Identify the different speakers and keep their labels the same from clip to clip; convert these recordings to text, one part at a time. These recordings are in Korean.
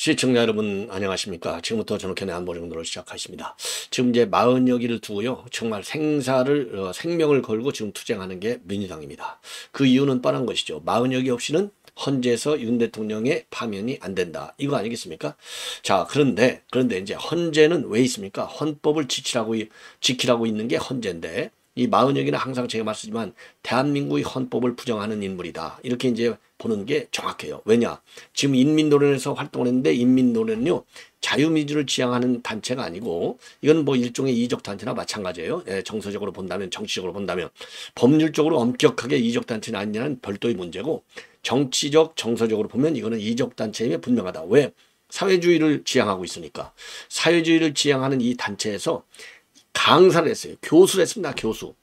Speaker 1: 시청자 여러분 안녕하십니까. 지금부터 전옥현의 안보정도를 시작하십니다. 지금 이제 40여기를 두고요. 정말 생명을 걸고 지금 투쟁하는 게 민주당입니다. 그 이유는 뻔한 것이죠. 40여기 없이는 헌재에서 윤 대통령의 파면이 안 된다. 이거 아니겠습니까? 자, 그런데 이제 헌재는 왜 있습니까? 헌법을 지키라고 있는 게 헌재인데, 이 40여기는 항상 제가 말씀드리지만 대한민국의 헌법을 부정하는 인물이다. 이렇게 이제 보는 게 정확해요. 왜냐? 지금 인민노련에서 활동을 했는데, 인민노련은요, 자유민주를 지향하는 단체가 아니고, 이건 뭐 일종의 이적 단체나 마찬가지예요. 예, 정서적으로 본다면, 정치적으로 본다면, 법률적으로 엄격하게 이적 단체는 아니냐는 별도의 문제고, 정치적, 정서적으로 보면 이거는 이적 단체임에 분명하다. 왜? 사회주의를 지향하고 있으니까. 사회주의를 지향하는 이 단체에서 강사를 했어요. 교수를 했습니다. 교수.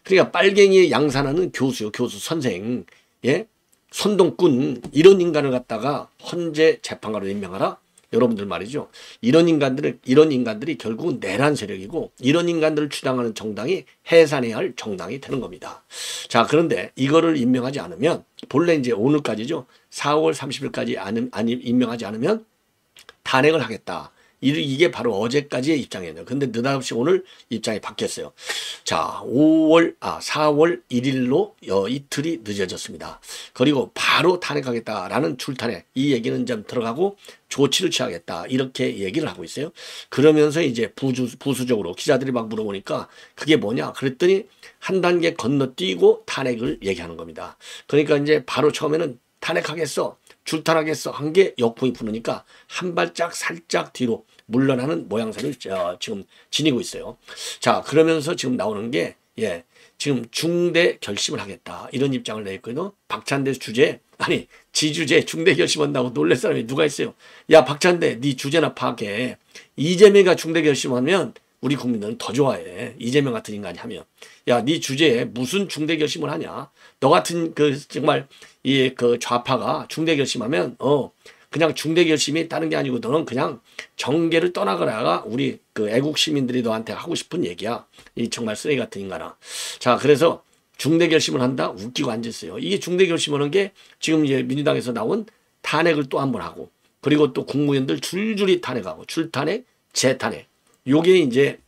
Speaker 1: 그러니까 빨갱이의 양산하는 교수요. 교수 선생. 예? 선동꾼. 이런 인간을 갖다가 헌재 재판관으로 임명하라. 여러분들 말이죠. 이런 인간들이 결국은 내란 세력이고, 이런 인간들을 주장하는 정당이 해산해야 할 정당이 되는 겁니다. 자, 그런데 이거를 임명하지 않으면, 본래 이제 오늘까지죠. 4월 30일까지 임명하지 않으면 탄핵을 하겠다. 이게 바로 어제까지의 입장이에요. 근데 느닷없이 오늘 입장이 바뀌었어요. 자, 4월 1일로 이틀이 늦어졌습니다. 그리고 바로 탄핵하겠다라는 출탄핵, 이 얘기는 좀 들어가고 조치를 취하겠다. 이렇게 얘기를 하고 있어요. 그러면서 이제 부수적으로 기자들이 막 물어보니까 그게 뭐냐? 그랬더니 한 단계 건너뛰고 탄핵을 얘기하는 겁니다. 그러니까 이제 바로 처음에는 탄핵하겠어, 출탄하겠어 한 게 역풍이 부르니까 한 발짝 살짝 뒤로 물러나는 모양새를 지금 지니고 있어요. 자, 그러면서 지금 나오는 게, 지금 중대 결심을 하겠다. 이런 입장을 내있거든요. 박찬대 지주제 중대 결심한다고 놀랄 사람이 누가 있어요? 야, 박찬대, 네 주제나 파악해. 이재명이가 중대 결심하면 우리 국민들은 더 좋아해. 이재명 같은 인간이 하면. 야, 네 주제에 무슨 중대 결심을 하냐? 너 같은 정말 좌파가 중대 결심하면 그냥 중대 결심이 다른 게 아니고 너는 그냥 정계를 떠나거라가 우리 애국 시민들이 너한테 하고 싶은 얘기야. 이 정말 쓰레기 같은 인간아. 자, 그래서 중대 결심을 한다? 웃기고 앉았어요. 이게 중대 결심을 하는 게 지금 이제 민주당에서 나온 탄핵을 또 한 번 하고, 그리고 또 국무위원들 줄줄이 탄핵하고, 출탄핵, 재탄핵. 요게 이제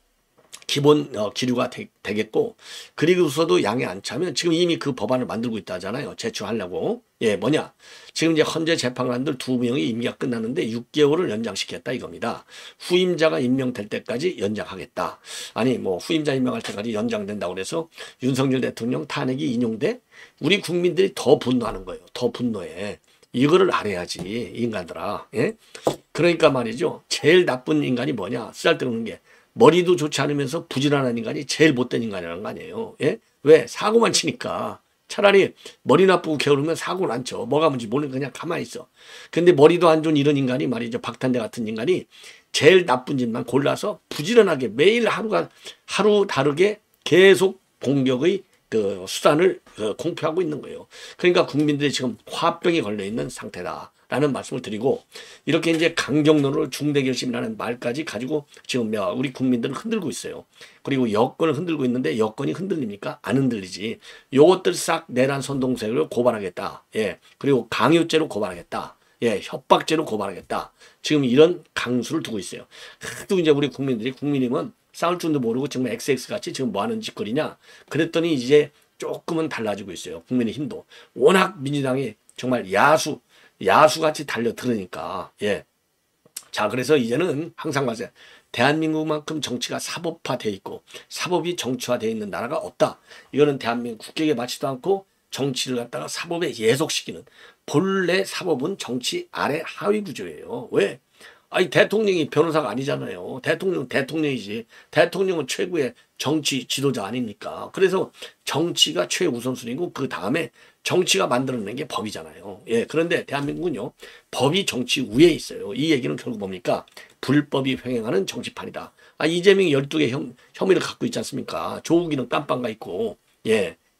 Speaker 1: 기본 기류가 되겠고, 그리고서도 양해 안 차면 지금 이미 그 법안을 만들고 있다잖아요. 제출하려고. 뭐냐? 지금 이제 헌재 재판관들 2명이 임기가 끝났는데 6개월을 연장시켰다 이겁니다. 후임자가 임명될 때까지 연장하겠다. 아니 뭐 후임자 임명할 때까지 연장된다고 그래서 윤석열 대통령 탄핵이 인용돼? 우리 국민들이 더 분노하는 거예요. 더 분노해. 이거를 알아야지 인간들아. 예? 그러니까 말이죠. 제일 나쁜 인간이 뭐냐? 쓰잘데없는 게. 머리도 좋지 않으면서 부지런한 인간이 제일 못된 인간이라는 거 아니에요. 예? 왜? 사고만 치니까. 차라리 머리 나쁘고 게으르면 사고를 안 쳐. 뭐가 뭔지 모르니까 그냥 가만히 있어. 근데 머리도 안 좋은 이런 인간이 말이죠. 박탄대 같은 인간이 제일 나쁜 짓만 골라서 부지런하게 매일 하루 다르게 계속 공격의 수단을 공표하고 있는 거예요. 그러니까 국민들이 지금 화병이 걸려 있는 상태다라는 말씀을 드리고, 이렇게 이제 강경론으로 중대결심이라는 말까지 가지고 지금 우리 국민들은 흔들고 있어요. 그리고 여권을 흔들고 있는데 여권이 흔들립니까? 안 흔들리지. 요것들 싹 내란 선동세력을 고발하겠다. 그리고 강요죄로 고발하겠다. 협박죄로 고발하겠다. 지금 이런 강수를 두고 있어요. 또 이제 우리 국민이면 싸울 줄도 모르고 정말 XX같이 지금 뭐 하는 짓거리냐? 그랬더니 이제 조금은 달라지고 있어요. 국민의힘도. 워낙 민주당이 정말 야수같이 달려들으니까. 자, 그래서 이제는 항상 맞아요. 대한민국만큼 정치가 사법화돼 있고 사법이 정치화돼 있는 나라가 없다. 이거는 대한민국 국격에 맞지도 않고 정치를 갖다가 사법에 예속시키는, 본래 사법은 정치 아래 하위 구조예요. 왜? 아니 대통령이 변호사가 아니잖아요. 대통령이지. 대통령은 최고의 정치 지도자 아닙니까? 그래서 정치가 최우선순위고 그 다음에 정치가 만들어낸 게 법이잖아요. 그런데 대한민국은요, 법이 정치 위에 있어요. 이 얘기는 결국 뭡니까? 불법이 횡행하는 정치판이다. 이재명이 12개 혐의를 갖고 있지 않습니까? 조국이는 깜빵가 있고,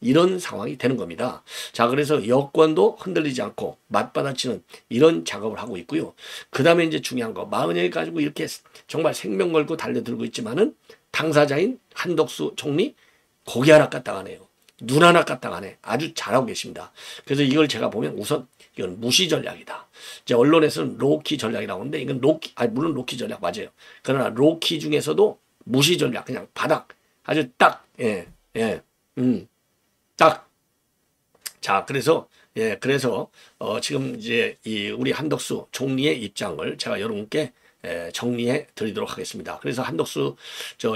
Speaker 1: 이런 상황이 되는 겁니다. 자, 그래서 여권도 흔들리지 않고 맞받아치는 이런 작업을 하고 있고요. 그 다음에 이제 중요한 거, 40여 가지고 이렇게 정말 생명 걸고 달려들고 있지만은 당사자인 한덕수 총리 고개 하나 까딱하네요. 눈 하나 까딱 안 해. 아주 잘하고 계십니다. 그래서 이걸 제가 보면 우선 이건 무시 전략이다. 이제 언론에서는 로키 전략이라고 하는데 이건 로키, 물론 로키 전략 맞아요. 그러나 로키 중에서도 무시 전략, 그냥 바닥. 아주 딱, 딱. 자, 그래서, 지금 이제 우리 한덕수 총리의 입장을 제가 여러분께 정리해 드리도록 하겠습니다. 그래서 한덕수,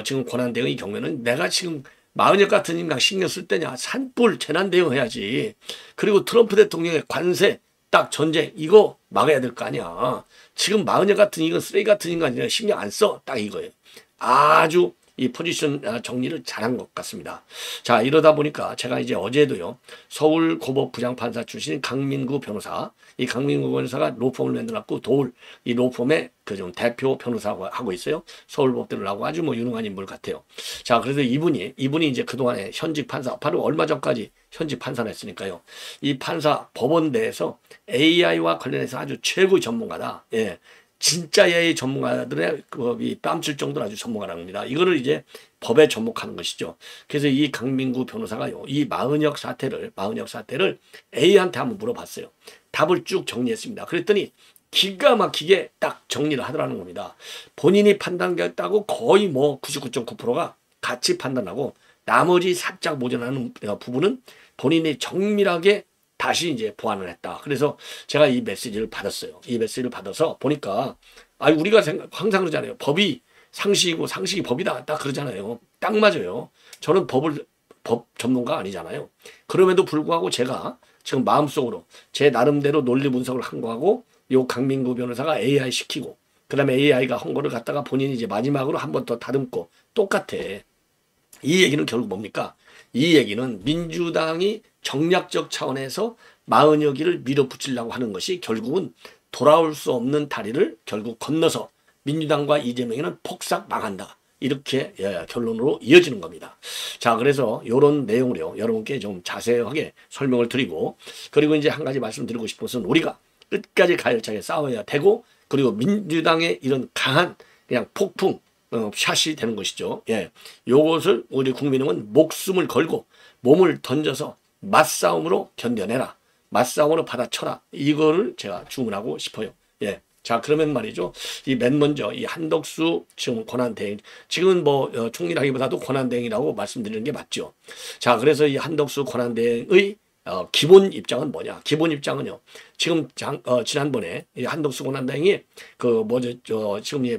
Speaker 1: 지금 권한대행의 경우에는 내가 지금 마흔역 같은 인간 신경 쓸 때냐, 산불 재난 대응해야지. 그리고 트럼프 대통령의 관세, 딱 전쟁, 이거 막아야 될 거 아니야. 지금 마흔역 같은 이건 쓰레기 같은 인간이라 신경 안 써. 딱 이거예요. 아주 이 포지션 정리를 잘한 것 같습니다. 자, 이러다 보니까 제가 이제 어제도요, 서울고법 부장판사 출신 강민구 변호사, 이 강민구 변호사가 로펌을 만들었고 이 로펌의 그 좀 대표 변호사하고 하고 있어요. 서울법대를 하고 아주 뭐 유능한 인물 같아요. 자, 그래서 이분이 이제 그동안에 현직 판사, 바로 얼마 전까지 현직 판사를 했으니까요. 이 판사 법원 내에서 AI와 관련해서 아주 최고의 전문가다. 예. 진짜 AI 전문가들의 이 뺨칠 정도로 아주 전문가라는 겁니다. 이거를 이제 법에 접목하는 것이죠. 그래서 이 강민구 변호사가요, 이 마흔역 사태를 A한테 한번 물어봤어요. 답을 쭉 정리했습니다. 그랬더니 기가 막히게 딱 정리를 하더라는 겁니다. 본인이 판단했다고 거의 뭐 99.9%가 같이 판단하고 나머지 살짝 모자라는 부분은 본인이 정밀하게 다시 이제 보완을 했다. 그래서 제가 이 메시지를 받았어요. 이 메시지를 받아서 보니까, 우리가 항상 그러잖아요. 법이 상식이고 상식이 법이다. 딱 그러잖아요. 딱 맞아요. 저는 법 전문가 아니잖아요. 그럼에도 불구하고 제가 지금 마음속으로 제 나름대로 논리 분석을 한 거하고 요 강민구 변호사가 AI 시키고 그 다음에 AI가 한 거를 갖다가 본인이 이제 마지막으로 한 번 더 다듬고 똑같아. 이 얘기는 결국 뭡니까? 이 얘기는 민주당이 정략적 차원에서 마흔여기를 밀어붙이려고 하는 것이 결국은 돌아올 수 없는 다리를 결국 건너서 민주당과 이재명이는 폭삭 망한다. 이렇게 결론으로 이어지는 겁니다. 자, 그래서 이런 내용을요, 여러분께 좀 자세하게 설명을 드리고, 그리고 이제 한 가지 말씀드리고 싶은 것은 우리가 끝까지 가열차게 싸워야 되고, 그리고 민주당의 이런 강한 그냥 폭풍 샷이 되는 것이죠. 예, 요것을 우리 국민은 목숨을 걸고 몸을 던져서 맞싸움으로 견뎌내라. 맞싸움으로 받아쳐라. 이거를 제가 주문하고 싶어요. 예. 자, 그러면 말이죠. 맨 먼저 이 한덕수 지금 권한대행, 지금은 뭐 총리라기보다도 권한대행이라고 말씀드리는 게 맞죠. 자, 그래서 이 한덕수 권한대행의 기본 입장은 뭐냐? 기본 입장은요. 지금 지난번에 이 한덕수 권한대행이 지금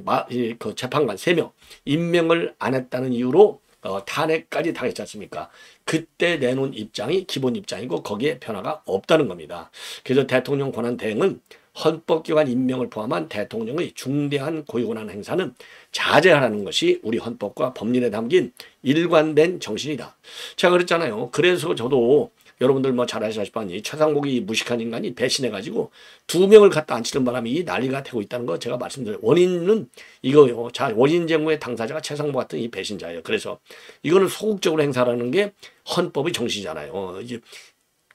Speaker 1: 그 재판관 3명 임명을 안 했다는 이유로 탄핵까지 당했지 않습니까? 그때 내놓은 입장이 기본 입장이고 거기에 변화가 없다는 겁니다. 그래서 대통령 권한대행은 헌법기관 임명을 포함한 대통령의 중대한 고유권한 행사는 자제하라는 것이 우리 헌법과 법률에 담긴 일관된 정신이다. 제가 그랬잖아요. 그래서 저도 여러분들 뭐 잘 아시다시피 최상목이 무식한 인간이 배신해가지고 2명을 갖다 앉히는 바람에 이 난리가 되고 있다는 거 제가 말씀드려요. 원인은 이거요. 자, 원인 제공의 당사자가 최상목 같은 이 배신자예요. 그래서 이거는 소극적으로 행사라는 게 헌법의 정신이잖아요. 이제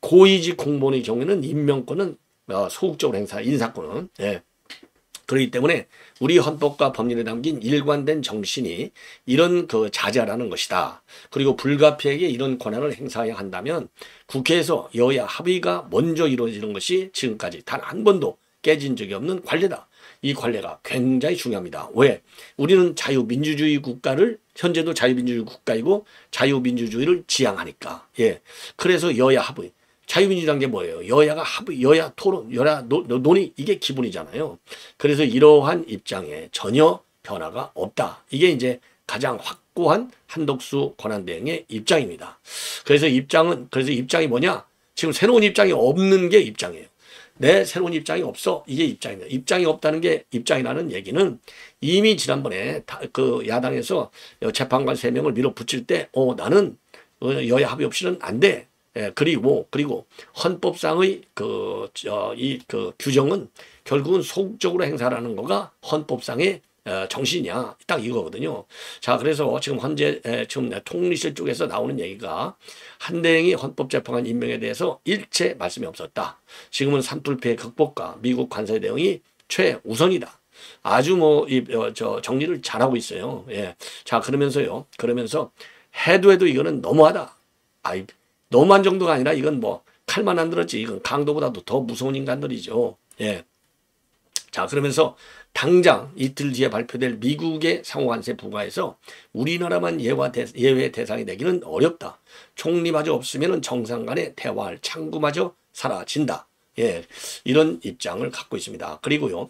Speaker 1: 고위직 공무원의 경우에는 임명권은 소극적으로 행사, 인사권은. 예. 그렇기 때문에 우리 헌법과 법률에 담긴 일관된 정신이 이런 자제하라는 것이다. 그리고 불가피하게 이런 권한을 행사해야 한다면 국회에서 여야 합의가 먼저 이루어지는 것이 지금까지 단 한 번도 깨진 적이 없는 관례다. 이 관례가 굉장히 중요합니다. 왜? 우리는 자유민주주의 국가를, 현재도 자유민주주의 국가이고 자유민주주의를 지향하니까. 예. 그래서 여야 합의. 자유민주당 게 뭐예요? 여야가 합의, 여야 토론, 여야 논의, 이게 기본이잖아요. 그래서 이러한 입장에 전혀 변화가 없다. 이게 이제 가장 확고한 한덕수 권한대행의 입장입니다. 그래서 입장이 뭐냐? 지금 새로운 입장이 없는 게 입장이에요. 내 새로운 입장이 없어. 이게 입장입니다. 입장이 없다는 게 입장이라는 얘기는 이미 지난번에 야당에서 재판관 3명을 밀어붙일 때, 나는 여야 합의 없이는 안 돼. 예, 그리고 헌법상의 규정은 결국은 소극적으로 행사라는 거가 헌법상의 정신이야. 딱 이거거든요. 자, 그래서 지금 현재 지금 통일실 쪽에서 나오는 얘기가 한대행이 헌법재판관 임명에 대해서 일체 말씀이 없었다. 지금은 산불 피해 극복과 미국 관세 대응이 최우선이다. 아주 정리를 잘하고 있어요. 예. 자, 그러면서 해도 이거는 너무하다. 너무한 정도가 아니라 이건 뭐 칼만 안 들었지. 이건 강도보다도 더 무서운 인간들이죠. 예. 자, 그러면서 당장 이틀 뒤에 발표될 미국의 상호관세 부과에서 우리나라만 예외 대상이 되기는 어렵다. 총리마저 없으면 정상 간의 대화할 창구마저 사라진다. 예, 이런 입장을 갖고 있습니다. 그리고요,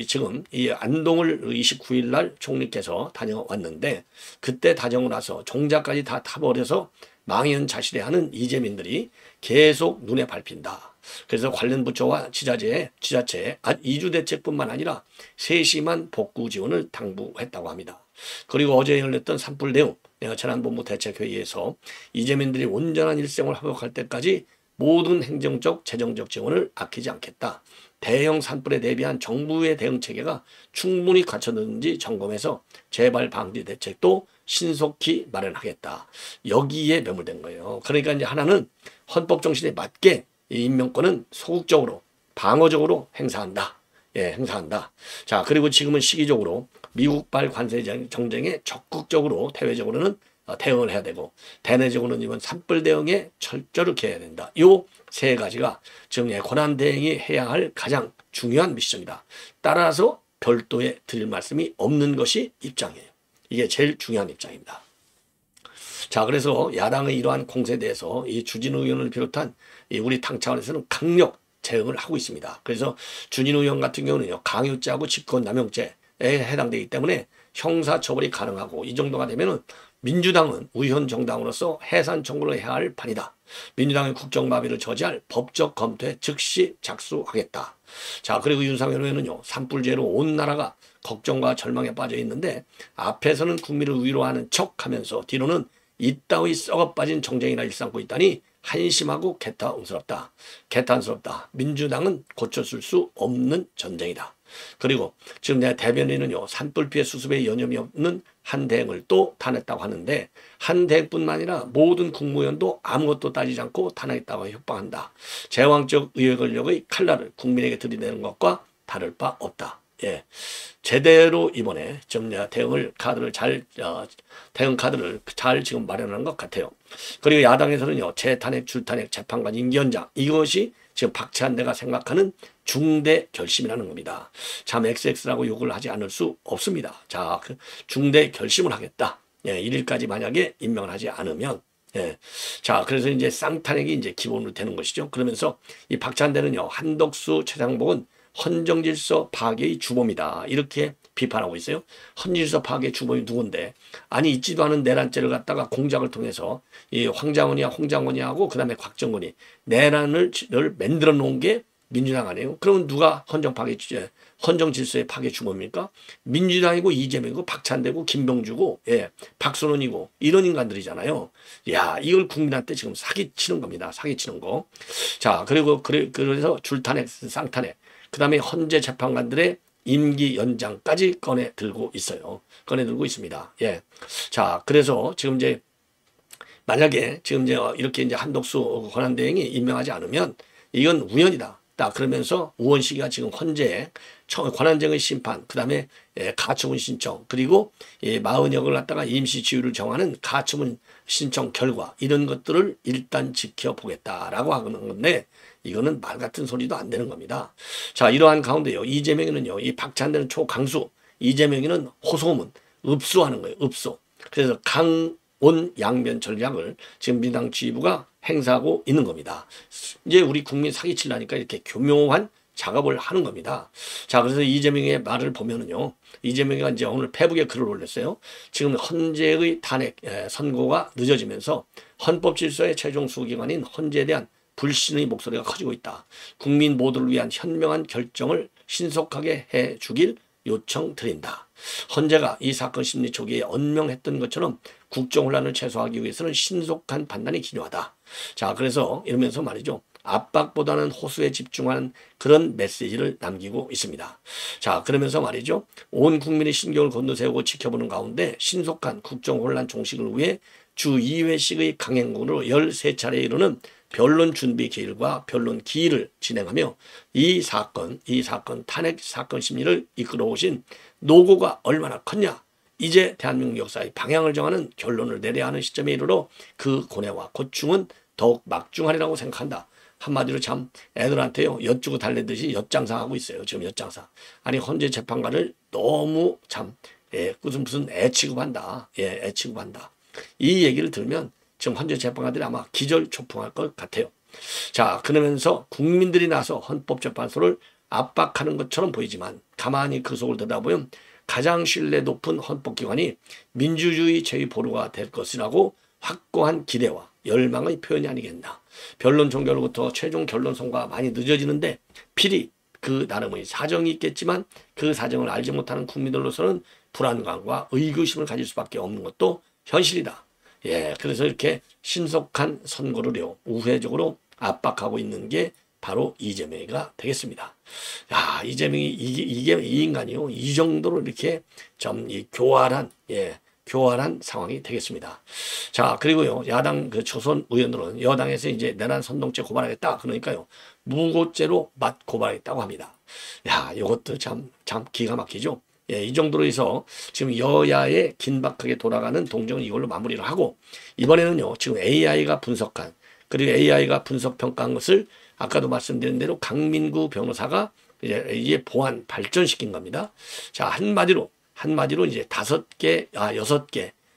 Speaker 1: 지금 이 안동을 29일 날 총리께서 다녀왔는데, 그때 다녀오고 나서 종자까지 다 타버려서 망연자실해하는 이재민들이 계속 눈에 밟힌다. 그래서 관련 부처와 지자체에 2주 대책뿐만 아니라 세심한 복구 지원을 당부했다고 합니다. 그리고 어제 열렸던 산불 대응 재난본부 대책회의에서 이재민들이 온전한 일생을 회복할 때까지 모든 행정적, 재정적 지원을 아끼지 않겠다. 대형 산불에 대비한 정부의 대응 체계가 충분히 갖춰졌는지 점검해서 재발 방지 대책도 신속히 마련하겠다. 여기에 매몰된 거예요. 그러니까 이제 하나는 헌법 정신에 맞게 이 임명권은 소극적으로, 방어적으로 행사한다. 예, 행사한다. 자, 그리고 지금은 시기적으로 미국발 관세 정쟁에 적극적으로 대외적으로는 대응을 해야 되고, 대내적으로는 이번 산불 대응에 철저히 해야 된다. 요 세 가지가 지금 권한 대행이 해야 할 가장 중요한 미션이다. 따라서 별도의 드릴 말씀이 없는 것이 입장이에요. 이게 제일 중요한 입장입니다. 자, 그래서 야당의 이러한 공세에 대해서 이 주진우 의원을 비롯한 우리 당 차원에서는 강력 대응을 하고 있습니다. 그래서 주진우 의원 같은 경우는요, 강요죄하고 직권남용죄에 해당되기 때문에 형사처벌이 가능하고, 이 정도가 되면은 민주당은 우현 정당으로서 해산 청구를 해야 할 판이다. 민주당의 국정마비를 저지할 법적 검토에 즉시 작수하겠다. 자, 그리고 윤상현 의원은요, 산불죄로 온 나라가 걱정과 절망에 빠져 있는데, 앞에서는 국민을 위로하는 척하면서 뒤로는 이따위 썩어빠진 정쟁이나 일삼고 있다니 한심하고 개탄스럽다. 민주당은 고쳤을 수 없는 전쟁이다. 그리고 지금 내 대변인은요, 산불 피해 수습에 여념이 없는 한대행을 또 탄핵했다고 하는데, 한대행뿐만 아니라 모든 국무위원도 아무것도 따지지 않고 탄핵했다고 협박한다. 제왕적 의회 권력의 칼날을 국민에게 들이대는 것과 다를 바 없다. 예, 제대로 이번에 좀 대응 카드를 잘 지금 마련한 것 같아요. 그리고 야당에서는요, 재탄핵, 줄탄핵, 재판관, 임기연장, 이것이 지금 박찬대가 생각하는 중대 결심이라는 겁니다. 참 XX라고 욕을 하지 않을 수 없습니다. 자, 그 중대 결심을 하겠다. 예, 1일까지 만약에 임명을 하지 않으면, 예. 자, 그래서 이제 쌍탄핵이 이제 기본으로 되는 것이죠. 그러면서 이 박찬대는요, 한덕수, 최상복은 헌정질서 파괴의 주범이다. 이렇게 비판하고 있어요. 헌질서 파괴 주범이 누군데? 아니, 있지도 않은 내란죄를 갖다가 공작을 통해서 이 홍장원이하고 그다음에 곽정근이 내란을 만들어 놓은 게 민주당 아니에요? 그러면 누가 헌정질서의 파괴 주범입니까? 민주당이고 이재명이고 박찬대고 김병주고, 예, 박선원이고, 이런 인간들이잖아요. 야, 이걸 국민한테 지금 사기치는 겁니다. 사기치는 거. 자, 그래서 줄탄핵, 쌍탄핵, 그 다음에 헌재 재판관들의 임기 연장까지 꺼내들고 있습니다. 예. 자, 그래서 지금 이제 만약에 지금 이렇게 한덕수 권한대행이 임명하지 않으면 이건 우연이다. 그러면서 우원식이가 지금 헌재 권한쟁의 심판, 그 다음에 가처분 신청, 그리고 40역을 갖다가 임시 지위를 정하는 가처분 신청 결과, 이런 것들을 일단 지켜보겠다라고 하는 건데, 이거는 말 같은 소리도 안 되는 겁니다. 자, 이러한 가운데요, 이재명이는요, 이 박찬대는 초강수, 이재명이는 호소문, 읍소하는 거예요. 읍소. 그래서 강온 양면 전략을 지금 민당 지휘부가 행사하고 있는 겁니다. 이제 우리 국민 사기치려니까 이렇게 교묘한 작업을 하는 겁니다. 자, 그래서 이재명의 말을 보면은요, 이재명이가 이제 오늘 페북에 글을 올렸어요. 지금 헌재의 탄핵 선고가 늦어지면서 헌법 질서의 최종 수기관인 헌재에 대한 불신의 목소리가 커지고 있다. 국민 모두를 위한 현명한 결정을 신속하게 해주길 요청드린다. 헌재가 이 사건 심리 초기에 언명했던 것처럼 국정혼란을 최소화하기 위해서는 신속한 판단이 기요하다. 자, 그래서 이러면서 말이죠, 압박보다는 호소에 집중하는 그런 메시지를 남기고 있습니다. 자, 그러면서 말이죠, 온 국민의 신경을 곤두세우고 지켜보는 가운데 신속한 국정혼란 종식을 위해 주 2회씩의 강행군으로 13차례에 이르는 변론 준비 기일과 변론 기일을 진행하며 이 사건 탄핵 사건 심리를 이끌어 오신 노고가 얼마나 컸냐, 이제 대한민국 역사의 방향을 정하는 결론을 내려야 하는 시점에 이르러 그 고뇌와 고충은 더욱 막중하리라고 생각한다. 한마디로 참 애들한테요 엿주고 달래듯이 엿장사하고 있어요. 지금 엿장사. 아니 헌재 재판관을 너무 참 무슨 애 취급한다. 애 취급한다. 이 얘기를 들으면 지금 헌재 재판관들이 아마 기절초풍할 것 같아요. 자, 그러면서 국민들이 나서 헌법재판소를 압박하는 것처럼 보이지만 가만히 그 속을 들여다보면 가장 신뢰 높은 헌법기관이 민주주의 제2보루가 될 것이라고 확고한 기대와 열망의 표현이 아니겠나. 변론 종결로부터 최종 결론 선고가 많이 늦어지는데 필히 그 나름의 사정이 있겠지만 그 사정을 알지 못하는 국민들로서는 불안감과 의구심을 가질 수밖에 없는 것도 현실이다. 그래서 이렇게 신속한 선거를요 우회적으로 압박하고 있는 게 바로 이재명이가 되겠습니다. 야, 이재명이 이게 이 인간이요 이 정도로 이렇게 좀 교활한 상황이 되겠습니다. 자, 그리고요 야당 그 초선 의원들은 여당에서 이제 내란 선동죄 고발하겠다 그러니까요 무고죄로 고발하겠다고 합니다. 야, 이것도 참 기가 막히죠. 이 정도로 해서 지금 여야의 긴박하게 돌아가는 동정은 이걸로 마무리를 하고 이번에는요 지금 AI가 분석한 그리고 AI가 분석 평가한 것을 아까도 말씀드린 대로 강민구 변호사가 이제 보완 발전시킨 겁니다. 자, 한마디로 이제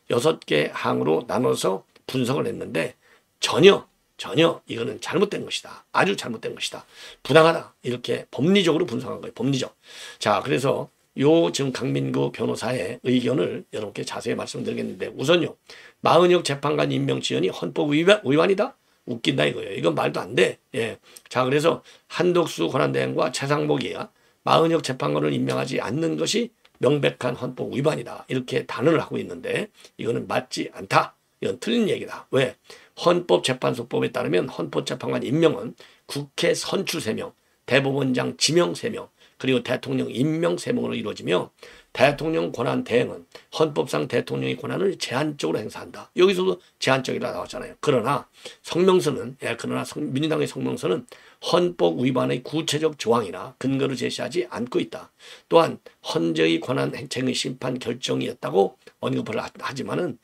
Speaker 1: 6개 항으로 나눠서 분석을 했는데 전혀 이거는 잘못된 것이다. 아주 잘못된 것이다. 부당하다. 이렇게 법리적으로 분석한 거예요. 법리적. 자, 그래서 지금 강민구 변호사의 의견을 여러분께 자세히 말씀드리겠는데 우선요. 마은혁 재판관 임명 지연이 헌법 위반이다? 웃긴다 이거예요. 이건 말도 안 돼. 자, 그래서 한덕수 권한대행과 최상목이야 마은혁 재판관을 임명하지 않는 것이 명백한 헌법 위반이다. 이렇게 단언을 하고 있는데 이거는 맞지 않다. 이건 틀린 얘기다. 왜? 헌법재판소법에 따르면 헌법재판관 임명은 국회 선출 3명, 대법원장 지명 3명, 그리고 대통령 임명 3명으로 이루어지며 대통령 권한 대행은 헌법상 대통령의 권한을 제한적으로 행사한다. 여기서도 제한적이라 나왔잖아요. 그러나 민주당의 성명서는 헌법 위반의 구체적 조항이나 근거를 제시하지 않고 있다. 또한 헌재의 권한 행정의 심판 결정이었다고 언급을 하지만은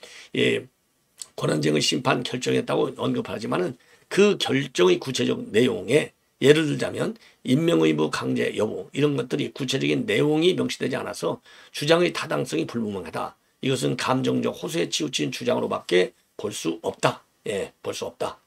Speaker 1: 권한쟁의 심판 결정이었다고 언급을 하지만은 그 결정의 구체적 내용에 예를 들자면 임명의무 강제 여부 이런 것들이 구체적인 내용이 명시되지 않아서 주장의 타당성이 불분명하다. 이것은 감정적 호소에 치우친 주장으로밖에 볼 수 없다. 볼 수 없다.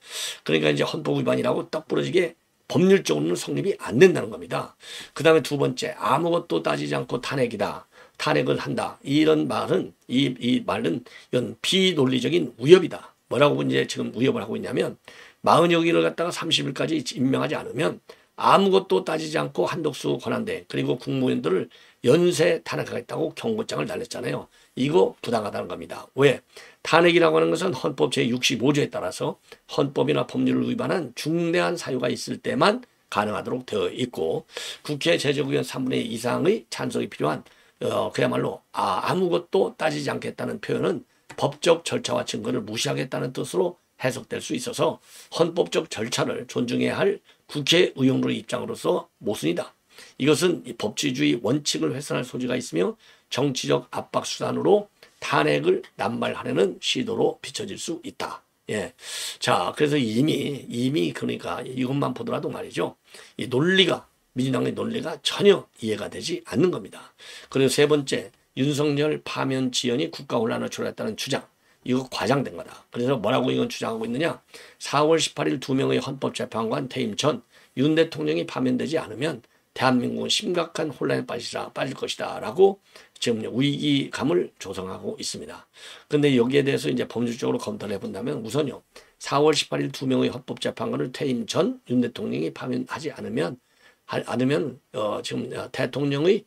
Speaker 1: 그러니까 이제 헌법 위반이라고 딱 부러지게 법률적으로는 성립이 안 된다는 겁니다. 그 다음에 두 번째, 아무것도 따지지 않고 탄핵을 한다. 이런 말은 이 말은 이건 비논리적인 위협이다. 뭐라고 이제 지금 위협을 하고 있냐면 마은혁이를 갖다가 30일까지 임명하지 않으면 아무것도 따지지 않고 한덕수 권한대 그리고 국무위원들을 연쇄 탄핵하겠다고 경고장을 날렸잖아요. 이거 부당하다는 겁니다. 왜? 탄핵이라고 하는 것은 헌법 제65조에 따라서 헌법이나 법률을 위반한 중대한 사유가 있을 때만 가능하도록 되어 있고 국회 제적의원 3분의 2 이상의 찬성이 필요한 그야말로 아무것도 따지지 않겠다는 표현은 법적 절차와 증거를 무시하겠다는 뜻으로 해석될 수 있어서 헌법적 절차를 존중해야 할 국회의원으로의 입장으로서 모순이다. 이것은 법치주의 원칙을 훼손할 소지가 있으며 정치적 압박 수단으로 탄핵을 남발하려는 시도로 비춰질 수 있다. 자, 그래서 이미 그러니까 이것만 보더라도 말이죠. 이 논리가 민주당의 논리가 전혀 이해가 되지 않는 겁니다. 그리고 세 번째, 윤석열 파면 지연이 국가 혼란을 초래했다는 주장. 이거 과장된 거다. 그래서 뭐라고 이건 주장하고 있느냐. 4월 18일 2명의 헌법재판관 퇴임 전 윤 대통령이 파면되지 않으면 대한민국은 심각한 혼란에 빠질 것이다 라고 지금 위기감을 조성하고 있습니다. 그런데 여기에 대해서 이제 법률적으로 검토를 해본다면 우선요. 4월 18일 2명의 헌법재판관을 퇴임 전 윤 대통령이 파면하지 않으면 지금 대통령의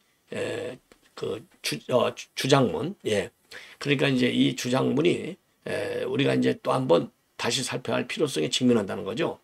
Speaker 1: 주장문 그러니까 이제 이 주장문이 우리가 이제 또 한번 다시 살펴야 할 필요성에 직면한다는 거죠.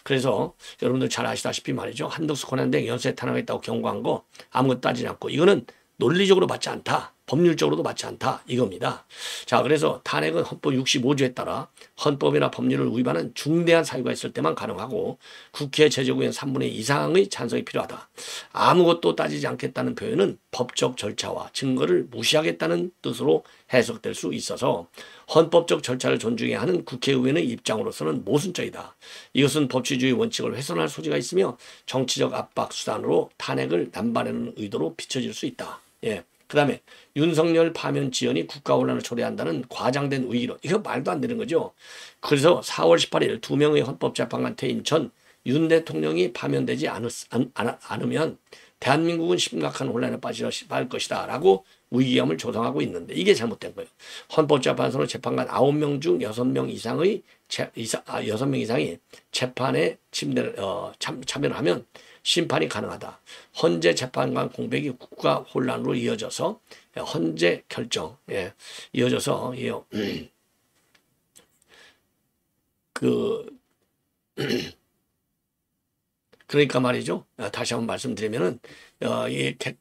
Speaker 1: 그래서 여러분들 잘 아시다시피 말이죠. 한덕수 권한대행 연쇄 탄핵했다고 경고한 거 아무것도 따지지 않고 이거는 논리적으로 맞지 않다. 법률적으로도 맞지 않다 이겁니다. 자, 그래서 탄핵은 헌법 65조에 따라 헌법이나 법률을 위반한 중대한 사유가 있을 때만 가능하고 국회 제적의원 3분의 2 이상의 찬성이 필요하다. 아무것도 따지지 않겠다는 표현은 법적 절차와 증거를 무시하겠다는 뜻으로 해석될 수 있어서 헌법적 절차를 존중해야 하는 국회의원의 입장으로서는 모순적이다. 이것은 법치주의 원칙을 훼손할 소지가 있으며 정치적 압박 수단으로 탄핵을 남발하는 의도로 비춰질 수 있다. 예. 그 다음에 윤석열 파면 지연이 국가 혼란을 초래한다는 과장된 의의론. 이거 말도 안 되는 거죠. 그래서 4월 18일 2명의 헌법재판관 퇴임 전 윤 대통령이 파면되지 않으면 대한민국은 심각한 혼란에 빠질 것이다 라고 위기감을 조성하고 있는데 이게 잘못된 거예요. 헌법재판소는 재판관 9명 중 6명 이상의 6명 이상이 재판에 참여를 하면 심판이 가능하다. 헌재 재판관 공백이 국가 혼란으로 이어져서 헌재 결정에 이어져서 그러니까 말이죠. 다시 한번 말씀드리면은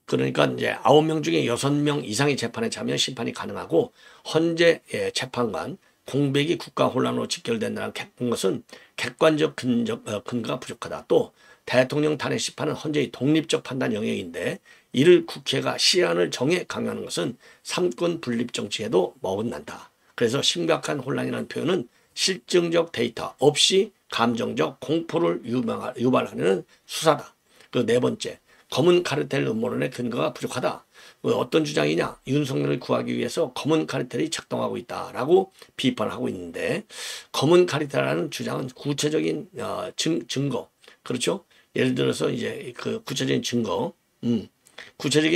Speaker 1: 그러니까 이제 9명 중에 6명 이상의 재판에 참여 심판이 가능하고 헌재 재판관 공백이 국가 혼란으로 직결된다는 것은 객관적 근거가 부족하다. 또 대통령 탄핵 심판은 헌재의 독립적 판단 영역인데 이를 국회가 시한을 정해 강요하는 것은 삼권 분립 정치에도 어긋난다. 그래서 심각한 혼란이라는 표현은 실증적 데이터 없이 감정적 공포를 유발하는 수사다. 그 네 번째, 검은 카르텔 음모론의 근거가 부족하다. 어떤 주장이냐? 윤석열을 구하기 위해서 검은 카르텔이 작동하고 있다라고 비판하고 있는데 검은 카르텔이라는 주장은 구체적인 증거, 그렇죠? 예를 들어서 이제 그 구체적인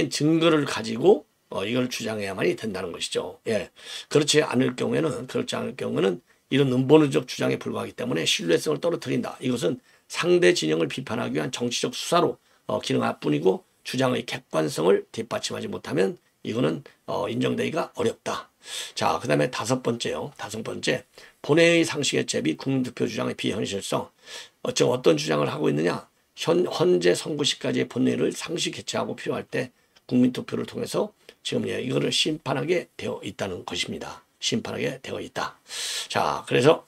Speaker 1: 증거를 가지고 이걸 주장해야만이 된다는 것이죠. 예, 그렇지 않을 경우에는 이런 음모론적 주장에 불과하기 때문에 신뢰성을 떨어뜨린다. 이것은 상대 진영을 비판하기 위한 정치적 수사로 기능할 뿐이고 주장의 객관성을 뒷받침하지 못하면 이거는 인정되기가 어렵다. 자, 그 다음에 다섯 번째, 본회의 상식의 제비 국민투표 주장의 비현실성. 지금 어떤 주장을 하고 있느냐? 헌재 선고시까지의 본회의를 상시 개최하고 필요할 때 국민투표를 통해서 지금 이거를 심판하게 되어 있다는 것입니다. 심판하게 되어 있다. 자, 그래서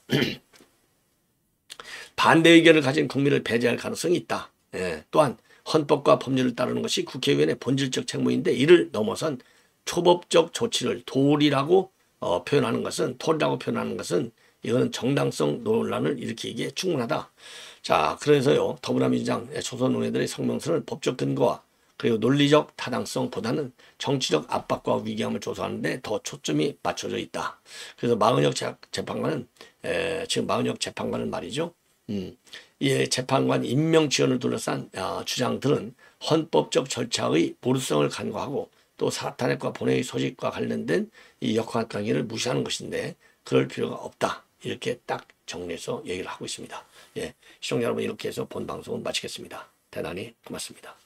Speaker 1: 반대 의견을 가진 국민을 배제할 가능성이 있다. 예, 또한 헌법과 법률을 따르는 것이 국회의원의 본질적 책무인데 이를 넘어선 초법적 조치를 도리라고 표현하는 것은 이거는 정당성 논란을 일으키기에 충분하다. 자, 그래서요 더불어민주당 초선 의원들의 성명서는 법적 근거와 그리고 논리적 타당성보다는 정치적 압박과 위기감을 조성하는데 더 초점이 맞춰져 있다. 그래서 마은혁 재판관은 지금 마은혁 재판관은 말이죠. 이 재판관 임명 지원을 둘러싼 주장들은 헌법적 절차의 보루성을 간과하고 또 탄핵과 본회의 소집과 관련된 이 역학관계를 무시하는 것인데 그럴 필요가 없다. 이렇게 딱 정리해서 얘기를 하고 있습니다. 예, 시청자 여러분 이렇게 해서 본 방송은 마치겠습니다. 대단히 고맙습니다.